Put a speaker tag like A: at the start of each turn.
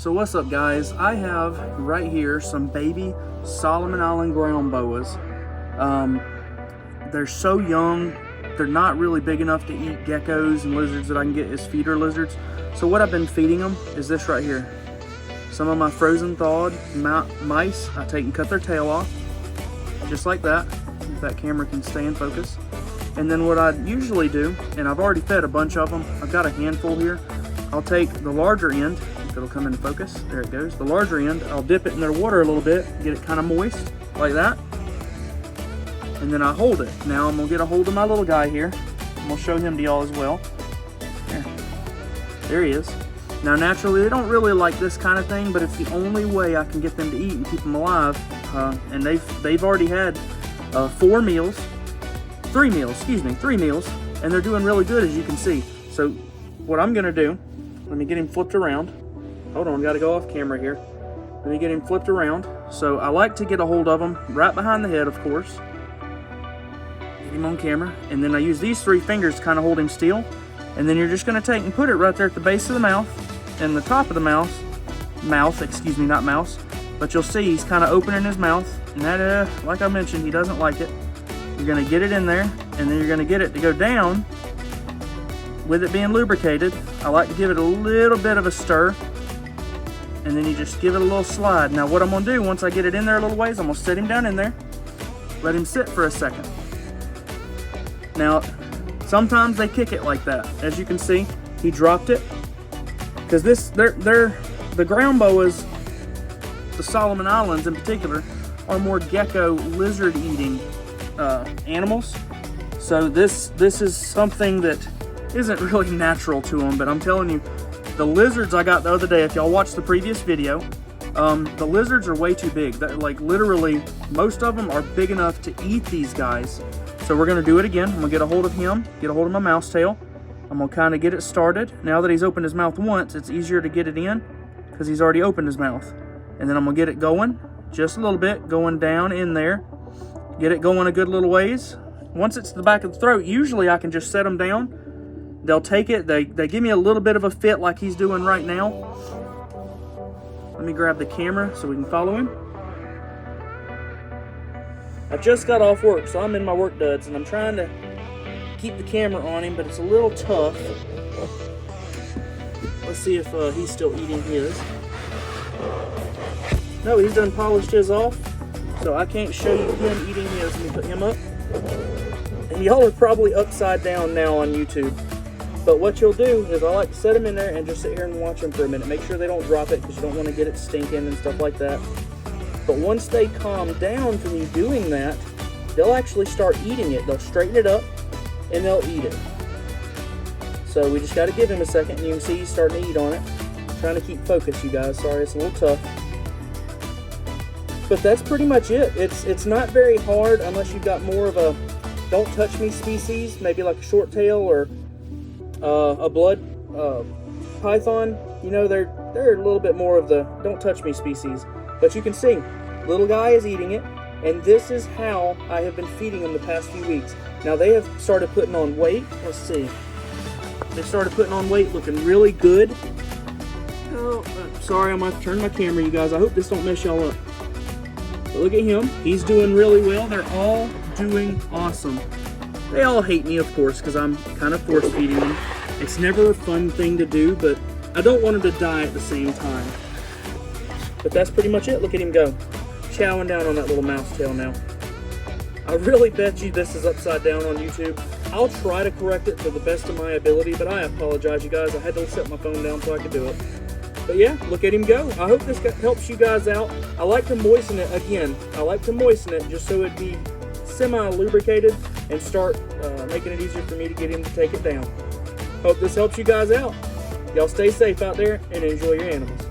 A: So what's up, guys? I have right here some baby Solomon Island ground boas. They're so young, they're not really big enough to eat geckos and lizards that I can get as feeder lizards. So what I've been feeding them is this right here. Some of my frozen thawed mice. I take and cut their tail off, just like that, if that camera can stay in focus. And then what I usually do, and I've already fed a bunch of them, I've got a handful here. I'll take the larger end, if it'll come into focus, there it goes. The larger end, I'll dip it in their water a little bit, get it kind of moist, like that. And then I hold it. Now I'm gonna get a hold of my little guy here. I'm gonna show him to y'all as well. There he is. Now naturally, they don't really like this kind of thing, but it's the only way I can get them to eat and keep them alive. And they've already had 3 meals, and they're doing really good, as you can see. So what I'm gonna do, let me get him flipped around. Hold on, gotta go off camera here. Let me get him flipped around. So I like to get a hold of him right behind the head, of course. Get him on camera, and then I use these 3 fingers to kind of hold him still. And then you're just gonna take and put it right there at the base of the mouth, and the top of the mouth, not mouse, but you'll see he's kind of opening his mouth, and that, like I mentioned, he doesn't like it. You're gonna get it in there, and then you're gonna get it to go down with it being lubricated. I like to give it a little bit of a stir, and then you just give it a little slide. Now what I'm gonna do, once I get it in there a little ways, I'm gonna set him down in there, let him sit for a second. Now, sometimes they kick it like that. As you can see, he dropped it. Because the ground boas, the Solomon Islands in particular, are more gecko lizard eating animals. So this is something that isn't really natural to them, but I'm telling you, the lizards I got the other day, if y'all watched the previous video, the lizards are way too big. Like literally, most of them are big enough to eat these guys. So we're gonna do it again. I'm gonna get a hold of him, get a hold of my mouse tail. I'm gonna kind of get it started. Now that he's opened his mouth once, it's easier to get it in because he's already opened his mouth. And then I'm gonna get it going, just a little bit, going down in there. Get it going a good little ways. Once it's to the back of the throat, usually I can just set them down. They'll take it, they give me a little bit of a fit like he's doing right now. Let me grab the camera so we can follow him. I just got off work, so I'm in my work duds, and I'm trying to keep the camera on him, but it's a little tough. Let's see if he's still eating his. No, he's done polished his off, so I can't show you him eating his. Let me put him up. And y'all are probably upside down now on YouTube. But what you'll do is I like to set them in there and just sit here and watch them for a minute. Make sure they don't drop it because you don't want to get it stinking and stuff like that. But once they calm down from you doing that, they'll actually start eating it. They'll straighten it up and they'll eat it. So we just got to give him a second, and you can see he's starting to eat on it. I'm trying to keep focus, you guys. Sorry, it's a little tough. But that's pretty much it. It's not very hard unless you've got more of a don't touch me species, maybe like a short tail or a blood python. You know, they're a little bit more of the don't touch me species. But you can see, little guy is eating it, and this is how I have been feeding them the past few weeks. Now they have started putting on weight. Let's see. They started putting on weight, looking really good. Oh, sorry, I'm going to turn my camera, you guys. I hope this don't mess y'all up. But look at him. He's doing really well. They're all doing awesome. They all hate me, of course, because I'm kind of force feeding them. It's never a fun thing to do, but I don't want them to die at the same time. But that's pretty much it. Look at him go. Chowing down on that little mouse tail now. I really bet you this is upside down on YouTube. I'll try to correct it to the best of my ability, but I apologize, you guys. I had to set my phone down so I could do it. But yeah, look at him go. I hope this helps you guys out. I like to moisten it again. I like to moisten it just so it'd be semi-lubricated and start making it easier for me to get him to take it down. Hope this helps you guys out. Y'all stay safe out there and enjoy your animals.